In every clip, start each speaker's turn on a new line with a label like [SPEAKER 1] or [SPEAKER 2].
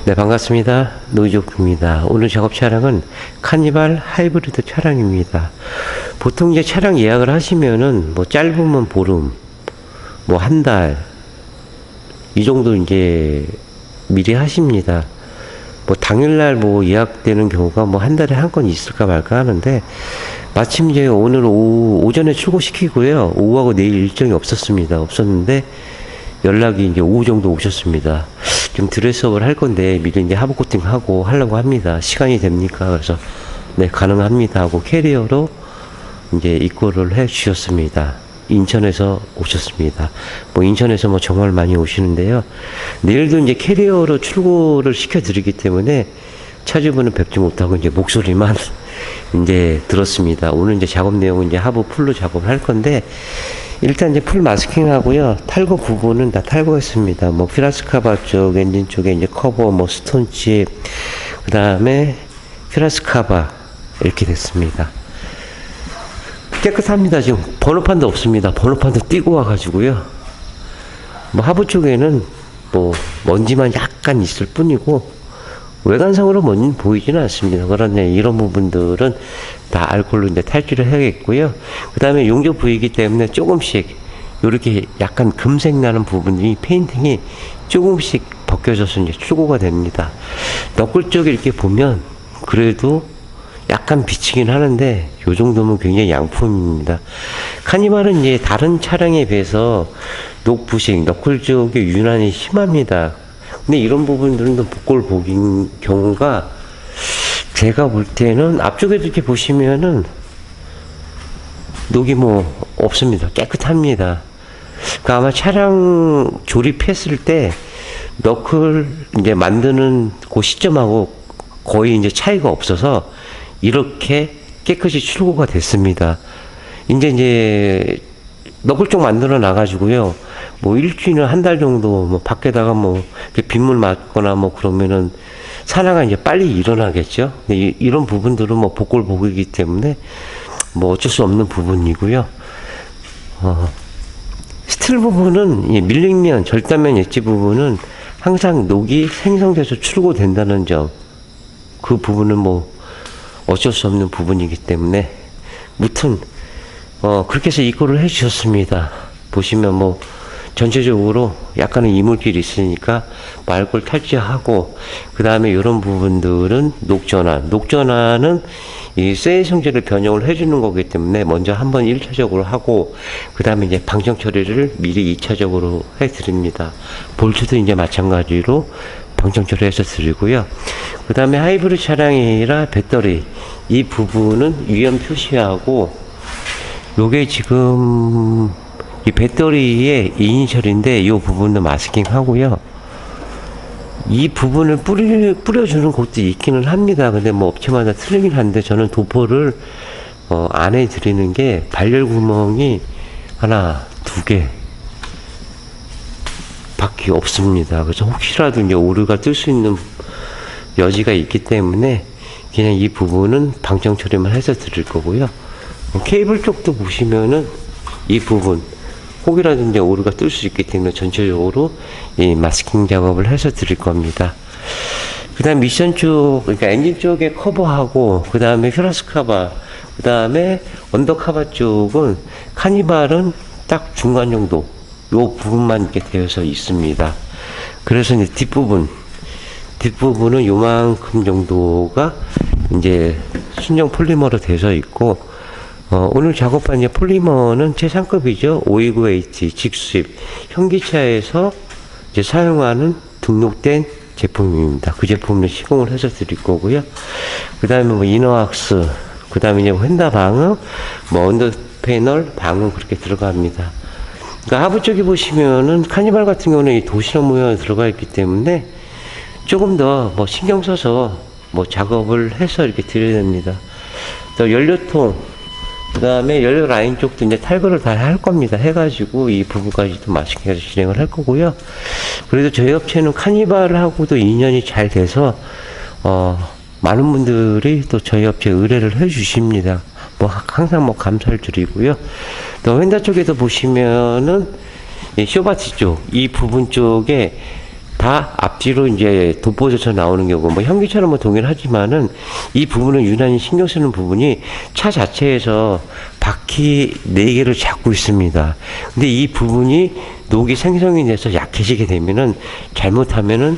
[SPEAKER 1] 네, 반갑습니다. 노이조프입니다. 오늘 작업 차량은 카니발 하이브리드 차량입니다. 보통 이제 차량 예약을 하시면은 뭐 짧으면 보름, 뭐 한 달, 이 정도 이제 미리 하십니다. 뭐 당일날 뭐 예약되는 경우가 뭐 한 달에 한 건 있을까 말까 하는데, 마침 이제 오늘 오전에 출고시키고요. 오후하고 내일 일정이 없었는데, 연락이 이제 오후 정도 오셨습니다. 좀 드레스업을 할 건데 미리 이제 하부 코팅하고 하려고 합니다. 시간이 됩니까? 그래서 네, 가능합니다 하고 캐리어로 이제 입고를 해 주셨습니다. 인천에서 오셨습니다. 뭐 인천에서 뭐 정말 많이 오시는데요. 내일도 이제 캐리어로 출고를 시켜 드리기 때문에 차주분은 뵙지 못하고 이제 목소리만 이제 들었습니다. 오늘 이제 작업 내용은 이제 하부 풀로 작업을 할 건데, 일단 이제 풀 마스킹 하고요. 탈거 부분은 다 탈거했습니다. 뭐 피라스카바 쪽, 엔진 쪽에 이제 커버, 뭐 스톤칩, 그 다음에 피라스카바 이렇게 됐습니다. 깨끗합니다. 지금 번호판도 없습니다. 번호판도 띄고 와가지고요. 뭐 하부 쪽에는 뭐 먼지만 약간 있을 뿐이고, 외관상으로 먼지는 보이지는 않습니다. 그런데 이런 부분들은 다 알콜로 이제 탈취를 해야겠고요. 그 다음에 용접 부위이기 때문에 조금씩 이렇게 약간 금색 나는 부분이 페인팅이 조금씩 벗겨져서 이제 출고가 됩니다. 너클 쪽에 이렇게 보면 그래도 약간 비치긴 하는데 요 정도면 굉장히 양품입니다. 카니발은 이제 다른 차량에 비해서 녹부식, 너클 쪽에 유난히 심합니다. 근데 이런 부분들은 또 복골 보긴 경우가 제가 볼 때는 앞쪽에도 이렇게 보시면은 녹이 뭐 없습니다. 깨끗합니다. 그러니까 아마 차량 조립했을 때 너클 이제 만드는 그 시점하고 거의 이제 차이가 없어서 이렇게 깨끗이 출고가 됐습니다. 이제 너클 쪽 만들어 놔가지고요. 뭐 일주일이나 한 달 정도 뭐 밖에다가 뭐 빗물 맞거나 뭐 그러면은 산화가 이제 빨리 일어나겠죠. 근데 이런 부분들은 뭐 복골 복이기 때문에 뭐 어쩔 수 없는 부분이고요. 스틸 부분은 이 밀링면, 절단면 엣지 부분은 항상 녹이 생성돼서 출고된다는 점, 그 부분은 뭐 어쩔 수 없는 부분이기 때문에 무튼 그렇게 해서 입고를 해 주셨습니다. 보시면 뭐 전체적으로 약간의 이물질이 있으니까 알코올 탈취하고, 그 다음에 이런 부분들은 녹전환은 이 쇠 성질을 변형을 해주는 거기 때문에 먼저 한번 1차적으로 하고, 그 다음에 이제 방정 처리를 미리 2차적으로 해드립니다. 볼트도 이제 마찬가지로 방정 처리해서 드리고요. 그 다음에 하이브리드 차량이라 배터리, 이 부분은 위험 표시하고, 요게 지금 이 배터리의 이니셜인데 이 부분은 마스킹 하고요. 이 부분을 뿌려주는 곳도 있기는 합니다. 근데 뭐 업체마다 틀리긴 한데 저는 도포를 안 해드리는 게, 발열 구멍이 하나, 두 개 밖에 없습니다. 그래서 혹시라도 이제 오류가 뜰 수 있는 여지가 있기 때문에 그냥 이 부분은 방정 처리만 해서 드릴 거고요. 케이블 쪽도 보시면은 이 부분 혹이라든지 오류가 뜰 수 있기 때문에 전체적으로 이 마스킹 작업을 해서 드릴 겁니다. 그 다음 미션 쪽, 그러니까 엔진 쪽에 커버하고, 그 다음에 퓨라스카바, 그 다음에 언더카바 쪽은 카니발은 딱 중간 정도, 요 부분만 이렇게 되어서 있습니다. 그래서 이제 뒷부분은 요만큼 정도가 이제 순정 폴리머로 되어 있고, 오늘 작업한 이제 폴리머는 최상급이죠. 529H 직수입 현기차에서 이제 사용하는 등록된 제품입니다. 그 제품을 시공을 해서 드릴 거고요. 그 다음에 뭐 이너왁스, 그 다음에 이제 휀다 방음, 뭐 언더 패널 방음 그렇게 들어갑니다. 그러니까 하부 쪽에 보시면은 카니발 같은 경우는 이 도시락 모양이 들어가 있기 때문에 조금 더 뭐 신경 써서 뭐 작업을 해서 이렇게 드려야 됩니다. 또 연료통, 그 다음에 연료 라인 쪽도 이제 탈거를 다 할 겁니다. 해가지고 이 부분까지도 맛있게 해서 진행을 할 거고요. 그래도 저희 업체는 카니발하고도 인연이 잘 돼서 많은 분들이 또 저희 업체에 의뢰를 해 주십니다. 뭐 항상 뭐 감사를 드리고요. 또 휀다 쪽에도 보시면은 이 쇼바티 쪽, 이 부분 쪽에 다 앞뒤로 이제 돋보여서 나오는 경우, 뭐 현기차는 뭐 동일하지만은 이 부분은 유난히 신경 쓰는 부분이 차 자체에서 바퀴 4개를 잡고 있습니다. 근데 이 부분이 녹이 생성이 돼서 약해지게 되면은 잘못하면은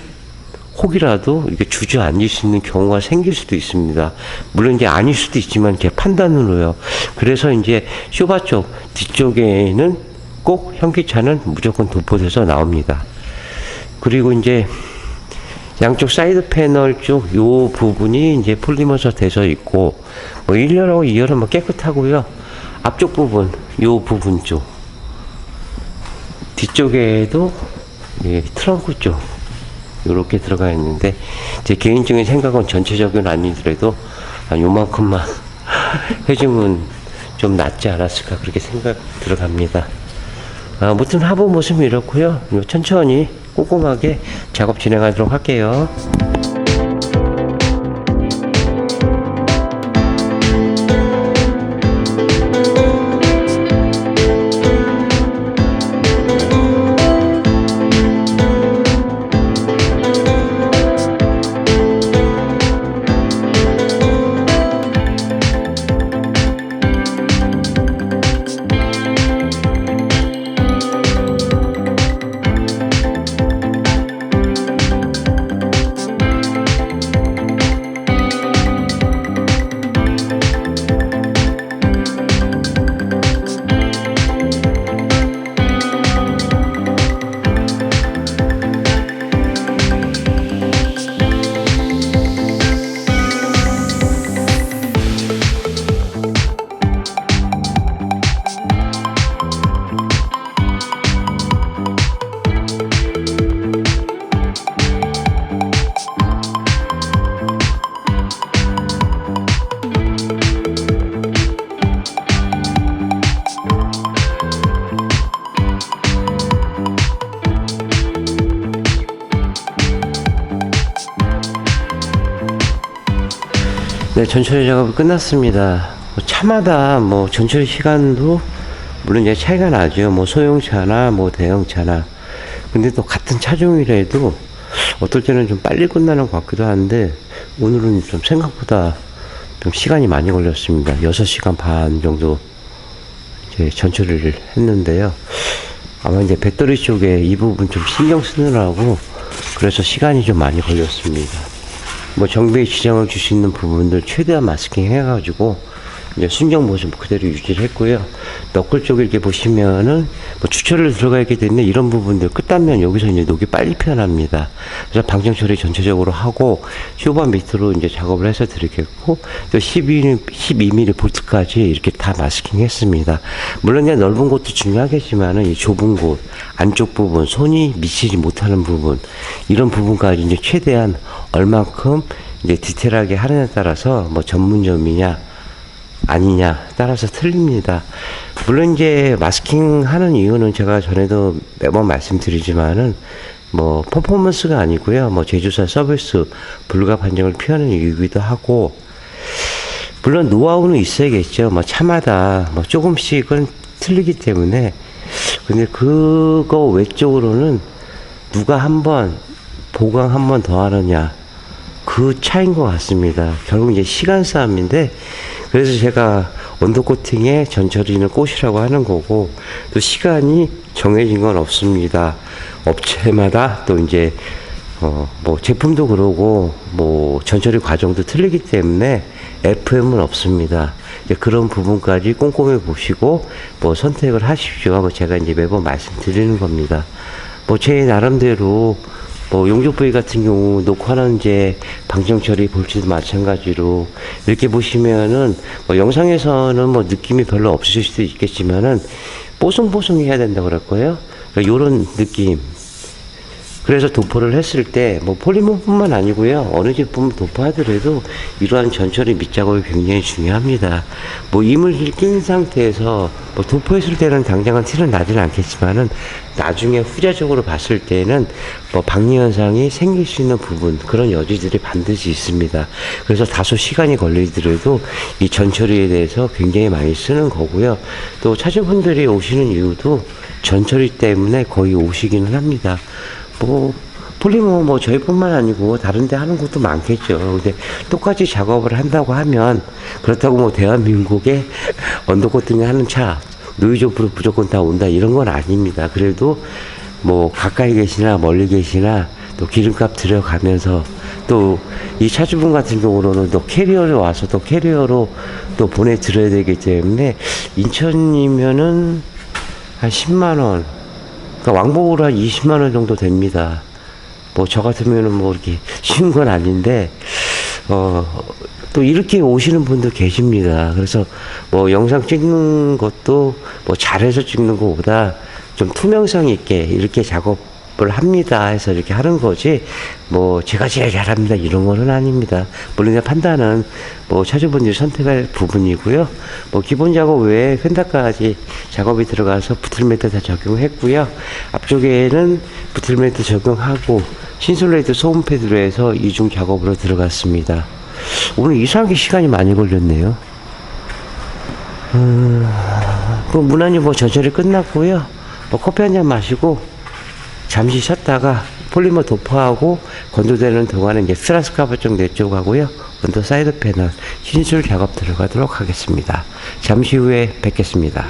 [SPEAKER 1] 혹이라도 이렇게 주저앉을 수 있는 경우가 생길 수도 있습니다. 물론 이제 아닐 수도 있지만 제 판단으로요. 그래서 이제 쇼바 쪽 뒤쪽에는 꼭 현기차는 무조건 도포돼서 나옵니다. 그리고 이제 양쪽 사이드 패널 쪽 요 부분이 이제 폴리머서 돼서 있고, 뭐 1열하고 2열은 뭐 깨끗하고요. 앞쪽 부분, 요 부분 쪽 뒤쪽에도 예, 트렁크 쪽 요렇게 들어가 있는데, 제 개인적인 생각은 전체적인 아니더라도 한 요만큼만 해주면 좀 낫지 않았을까 그렇게 생각 들어갑니다. 아무튼 하부 모습은 이렇고요. 천천히 꼼꼼하게 작업 진행하도록 할게요. 네, 전처리 작업이 끝났습니다. 차마다 뭐 전처리 시간도 물론 이제 차이가 나죠. 뭐 소형차나 뭐 대형차나. 근데 또 같은 차종이라도 어떨 때는 좀 빨리 끝나는 것 같기도 한데, 오늘은 좀 생각보다 좀 시간이 많이 걸렸습니다. 6시간 반 정도 이제 전처리를 했는데요. 아마 이제 배터리 쪽에 이 부분 좀 신경 쓰느라고 그래서 시간이 좀 많이 걸렸습니다. 뭐 정비에 지장을 줄 수 있는 부분들 최대한 마스킹 해가지고 이제 순정 모습 그대로 유지를 했고요. 너클 쪽에 이렇게 보시면은 뭐 주철을 들어가 있기 때문에 이런 부분들 끝단면 여기서 이제 녹이 빨리 피어납니다. 그래서 방정 처리 전체적으로 하고 쇼바 밑으로 이제 작업을 해서 드리겠고, 또 12mm 볼트까지 이렇게 다 마스킹 했습니다. 물론 이제 넓은 곳도 중요하겠지만은 이 좁은 곳 안쪽 부분 손이 미치지 못하는 부분, 이런 부분까지 이제 최대한 얼만큼 이제 디테일하게 하느냐에 따라서 뭐 전문점이냐 아니냐 따라서 틀립니다. 물론 이제 마스킹 하는 이유는 제가 전에도 매번 말씀드리지만은 뭐 퍼포먼스가 아니고요. 뭐 제조사 서비스 불가 판정을 피하는 이유이기도 하고, 물론 노하우는 있어야겠죠. 뭐 차마다 뭐 조금씩은 틀리기 때문에. 근데 그거 외적으로는 누가 한번 보강 한 번 더 하느냐 그 차이인 것 같습니다. 결국 이제 시간 싸움인데, 그래서 제가 언더 코팅에 전처리는 꽃이라고 하는 거고, 또 시간이 정해진 건 없습니다. 업체마다 또 이제 뭐 제품도 그러고 뭐 전처리 과정도 틀리기 때문에 FM은 없습니다. 이제 그런 부분까지 꼼꼼히 보시고 뭐 선택을 하십시오 하고 제가 이제 매번 말씀드리는 겁니다. 뭐 제 나름대로 뭐 용접 부위 같은 경우 녹화는 이제 방정 처리 볼지도 마찬가지로 이렇게 보시면은 뭐 영상에서는 뭐 느낌이 별로 없으실 수도 있겠지만은 뽀송뽀송 해야 된다고 그럴 거예요. 그러니까 요런 느낌. 그래서 도포를 했을 때 뭐 폴리머뿐만 아니고요, 어느 제품을 도포하더라도 이러한 전처리 밑작업이 굉장히 중요합니다. 뭐 이물질 낀 상태에서 뭐 도포했을 때는 당장은 티는 나지는 않겠지만은 나중에 후자적으로 봤을 때는 뭐 박리 현상이 생길 수 있는 부분, 그런 여지들이 반드시 있습니다. 그래서 다소 시간이 걸리더라도 이 전처리에 대해서 굉장히 많이 쓰는 거고요. 또 차주분들이 오시는 이유도 전처리 때문에 거의 오시기는 합니다. 뭐 폴리머 뭐 저희뿐만 아니고 다른 데 하는 것도 많겠죠. 근데 똑같이 작업을 한다고 하면, 그렇다고 뭐 대한민국에 언더코팅을 하는 차 노이즈오프로 무조건 다 온다 이런 건 아닙니다. 그래도 뭐 가까이 계시나 멀리 계시나 또 기름값 들여가면서, 또 이 차주분 같은 경우로는 또 캐리어를 와서 또 캐리어로 또 보내드려야 되기 때문에, 인천이면은 한 10만원, 그러니까 왕복으로 한 20만원 정도 됩니다. 뭐 저 같으면은 뭐 이렇게 쉬운 건 아닌데, 또 이렇게 오시는 분도 계십니다. 그래서 뭐 영상 찍는 것도 뭐 잘해서 찍는 것보다 좀 투명성 있게 이렇게 작업을 합니다 해서 이렇게 하는 거지, 뭐 제가 제일 잘합니다 이런 거는 아닙니다. 물론 판단은 뭐 차주분들이 선택할 부분이고요. 뭐 기본 작업 외에 펜다까지 작업이 들어가서 부틀매트 다 적용했고요. 앞쪽에는 부틀매트 적용하고 신솔레이트 소음 패드로 해서 이중 작업으로 들어갔습니다. 오늘 이상하게 시간이 많이 걸렸네요. 뭐 무난히 뭐 전처리 끝났고요. 뭐 커피 한잔 마시고 잠시 쉬었다가 폴리머 도포하고 건조되는 동안에 이제 스라스카바 쪽 내쪽 하고요. 언더 사이드 패널 신술 작업 들어가도록 하겠습니다. 잠시 후에 뵙겠습니다.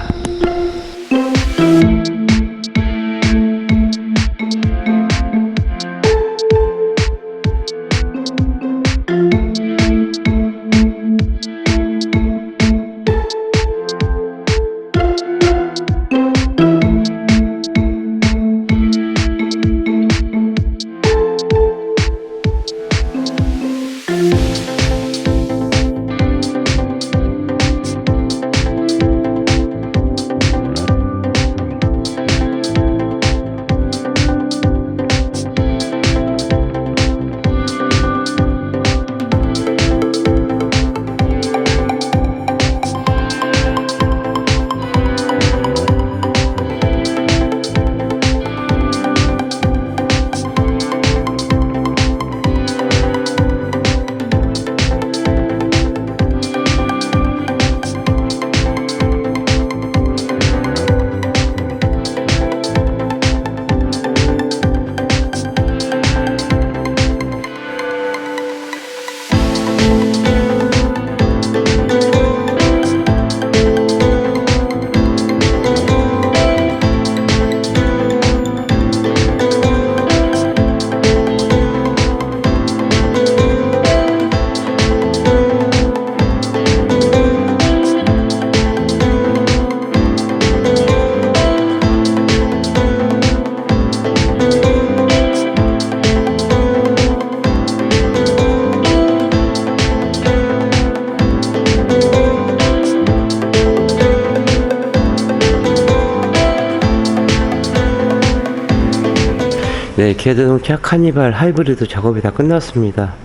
[SPEAKER 1] 네, 기아자동차 카니발 하이브리드 작업이 다 끝났습니다.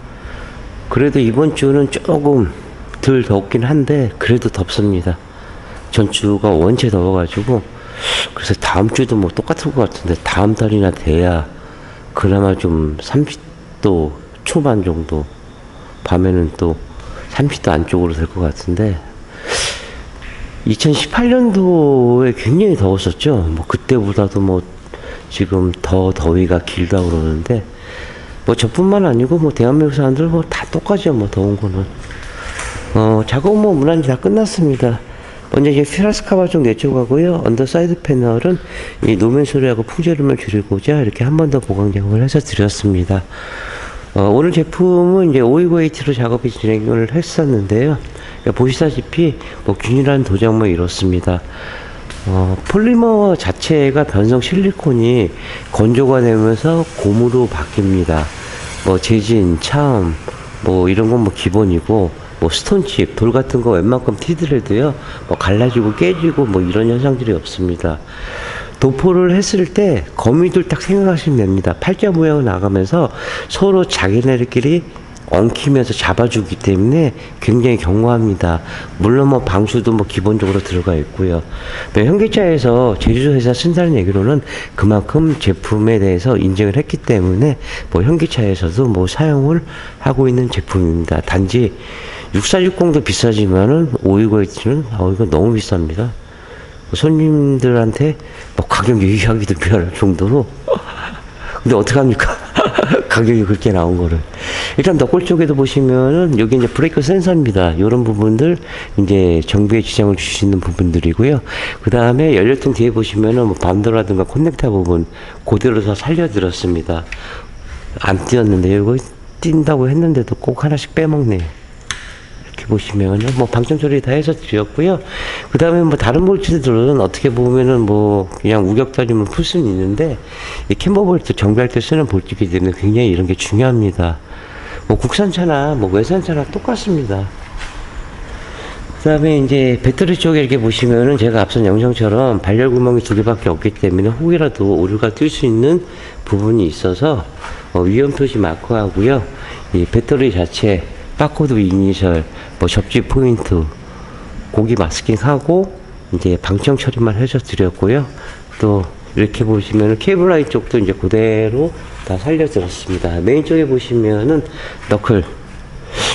[SPEAKER 1] 그래도 이번 주는 조금 덜 덥긴 한데 그래도 덥습니다. 전주가 원체 더워가지고, 그래서 다음 주도 뭐 똑같을 것 같은데 다음 달이나 돼야 그나마 좀 30도 초반 정도, 밤에는 또 30도 안쪽으로 될 것 같은데, 2018년도에 굉장히 더웠었죠. 뭐 그때보다도 뭐 지금 더 더위가 길다 그러는데, 뭐 저뿐만 아니고 뭐 대한민국 사람들 뭐 다 똑같죠. 뭐 더운 거는. 작업 뭐 무난히 다 끝났습니다. 먼저 이제 피라스카바 쪽 내쪽하고요. 언더 사이드 패널은 이 노면 소리하고 풍재름을 줄이고자 이렇게 한 번 더 보강 작업을 해서 드렸습니다. 오늘 제품은 이제 529H로 작업이 진행을 했었는데요. 보시다시피 뭐 균일한 도장 뭐 이렇습니다. 폴리머 자체가 변성 실리콘이 건조가 되면서 고무로 바뀝니다. 뭐 재진, 차음, 뭐 이런 건 뭐 기본이고, 뭐 스톤칩, 돌 같은 거 웬만큼 티드래도요, 뭐 갈라지고 깨지고 뭐 이런 현상들이 없습니다. 도포를 했을 때 거미줄 딱 생각하시면 됩니다. 팔자 모양을 나가면서 서로 자기네들끼리 엉키면서 잡아주기 때문에 굉장히 견고합니다. 물론 뭐 방수도 뭐 기본적으로 들어가 있고요. 현기차에서 제조회사 쓴다는 얘기로는 그만큼 제품에 대해서 인증을 했기 때문에 뭐 현기차에서도 뭐 사용을 하고 있는 제품입니다. 단지 6460도 비싸지만은 529H는 이거 너무 비쌉니다. 손님들한테 뭐 가격 얘기하기도 미안할 정도로. 근데 어떡합니까? 가격이 그렇게 나온 거를. 일단 너클 쪽에도 보시면은 여기 이제 브레이크 센서입니다. 이런 부분들 이제 정비에 지장을 줄 수 있는 부분들이고요. 그 다음에 연료통 뒤에 보시면은 뭐 반도라든가 커넥터 부분 그대로 다 살려드렸습니다. 안 띄었는데 이거 띈다고 했는데도 꼭 하나씩 빼먹네요. 이렇게 보시면은 뭐 방점 처리 다 해서 드렸고요. 그 다음에 뭐 다른 볼트들은 어떻게 보면은 뭐 그냥 우격다리면 풀 수는 있는데 이 캠버 볼트 정비할 때 쓰는 볼트이기 때문에 굉장히 이런 게 중요합니다. 뭐 국산차나 뭐 외산차나 똑같습니다. 그 다음에 이제 배터리 쪽에 이렇게 보시면은 제가 앞선 영상처럼 발열 구멍이 2개밖에 없기 때문에 혹이라도 오류가 뜰 수 있는 부분이 있어서 위험 표시 마크하고요. 이 배터리 자체 바코드 이니셜 뭐 접지 포인트 고기 마스킹하고 이제 방청 처리만 해서 드렸고요. 또 이렇게 보시면은 케이블 라인 쪽도 이제 그대로 다 살려드렸습니다. 메인 쪽에 보시면은 너클,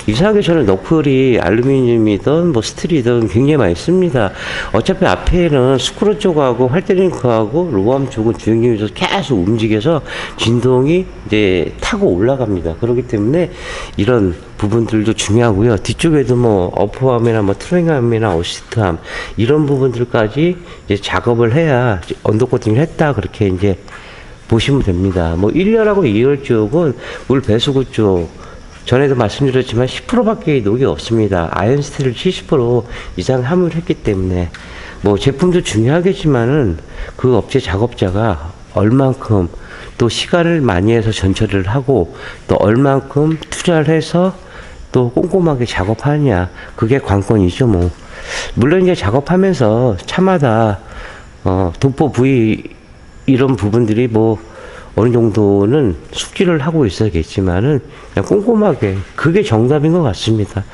[SPEAKER 1] 이상하게 저는 너클이 알루미늄이든 뭐 스틸이든 굉장히 많이 씁니다. 어차피 앞에는 스크루 쪽하고 활대링크하고 로암 쪽은 주행중에서 계속 움직여서 진동이 이제 타고 올라갑니다. 그렇기 때문에 이런 부분들도 중요하고요. 뒤쪽에도 뭐 어퍼암이나 뭐 트랭암이나 어시스트암 이런 부분들까지 이제 작업을 해야 언더코팅을 했다 그렇게 이제 보시면 됩니다. 뭐 1열하고 2열 쪽은 물 배수구 쪽 전에도 말씀드렸지만 10%밖에 녹이 없습니다. 아연 스틸을 70% 이상 함유를 했기 때문에 뭐 제품도 중요하겠지만은 그 업체 작업자가 얼만큼 또 시간을 많이 해서 전처리를 하고 또 얼만큼 투자를 해서 또 꼼꼼하게 작업하느냐 그게 관건이죠. 뭐 물론 이제 작업하면서 차마다 도포 부위 이런 부분들이 뭐 어느 정도는 숙지를 하고 있어야겠지만은 그냥 꼼꼼하게 그게 정답인 것 같습니다.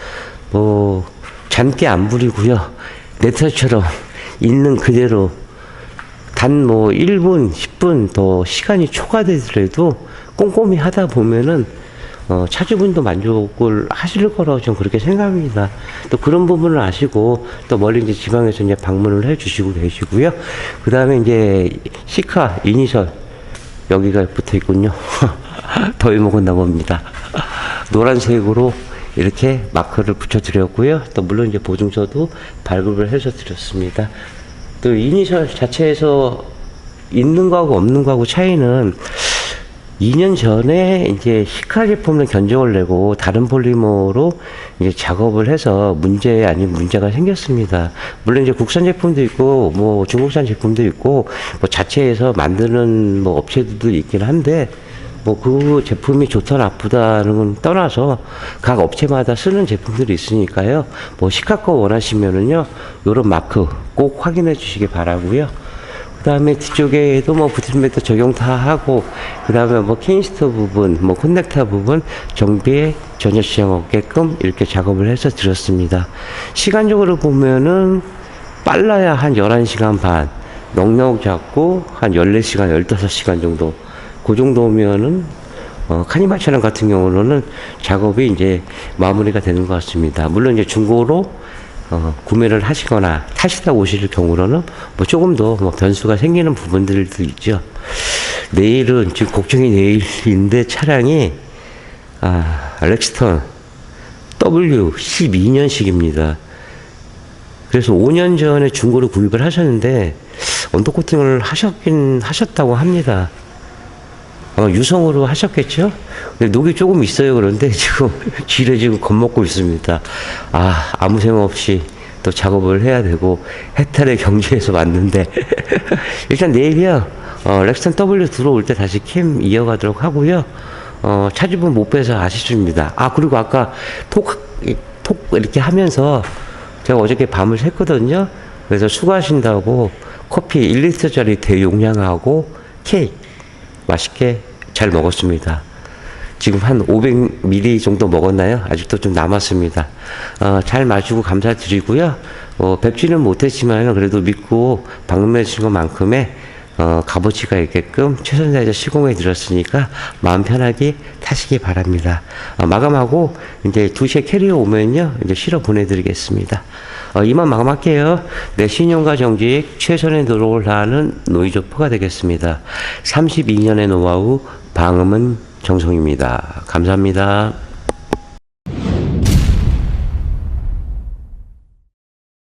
[SPEAKER 1] 뭐 잔깨 안 부리고요. 네트처럼 있는 그대로 단 뭐 1분, 10분 더 시간이 초과되더라도 꼼꼼히 하다 보면은 차주분도 만족을 하실 거라고 저는 그렇게 생각합니다. 또 그런 부분을 아시고 또 멀리 이제 지방에서 이제 방문을 해 주시고 계시고요. 그 다음에 이제 시카 이니셜 여기가 붙어 있군요. 더위 먹었나 봅니다. 노란색으로 이렇게 마크를 붙여 드렸고요. 또 물론 이제 보증서도 발급을 해서 드렸습니다. 또 이니셜 자체에서 있는 거하고 없는 거하고 차이는 2년 전에 이제 시카 제품을 견적을 내고 다른 폴리머로 이제 작업을 해서 문제 아닌 문제가 생겼습니다. 물론 이제 국산 제품도 있고 뭐 중국산 제품도 있고 뭐 자체에서 만드는 뭐 업체들도 있긴 한데 뭐 그 제품이 좋다 나쁘다는 건 떠나서 각 업체마다 쓰는 제품들이 있으니까요. 뭐 시카 거 원하시면은요 요런 마크 꼭 확인해 주시기 바라고요. 그 다음에 뒤쪽에도 뭐 부트매트 적용 다 하고 그 다음에 뭐 케인스터 부분 뭐 커넥터 부분 정비에 전혀 지장 없게끔 이렇게 작업을 해서 드렸습니다. 시간적으로 보면은 빨라야 한 11시간 반 넉넉 잡고 한 14시간 15시간 정도 그 정도면은 카니발 차량 같은 경우는 작업이 이제 마무리가 되는 것 같습니다. 물론 이제 중고로 구매를 하시거나 타시다 오실 경우로는 뭐 조금 더 뭐 변수가 생기는 부분들도 있죠. 내일은 지금 걱정이 내일인데 차량이 렉스턴 W 12년식입니다. 그래서 5년 전에 중고로 구입을 하셨는데 언더코팅을 하셨다고 합니다. 유성으로 하셨겠죠? 근데 녹이 조금 있어요. 그런데 지금 지레지고 겁먹고 있습니다. 아무 생각 없이 또 작업을 해야 되고 해탈의 경지에서 왔는데 일단 내일이요. 렉스턴 W 들어올 때 다시 캠 이어가도록 하고요. 차주분 못 빼서 아쉽습니다. 그리고 아까 톡 이렇게 하면서 제가 어저께 밤을 샜거든요. 그래서 수고하신다고 커피 1리터짜리 대용량하고 케이크 맛있게 잘 먹었습니다. 지금 한 500ml 정도 먹었나요? 아직도 좀 남았습니다. 잘 마시고 감사드리고요. 뵙지는 못했지만 그래도 믿고 방문해 주신 것만큼의 값어치가 있게끔 최선 다해서 시공해 드렸으니까 마음 편하게 타시기 바랍니다. 마감하고 이제 2시에 캐리어 오면요 이제 실어 보내드리겠습니다. 이만 마감할게요. 내 신용과 정직 최선의 노력을 다하는 노이조프가 되겠습니다. 32년의 노하우 방음은 정성입니다. 감사합니다.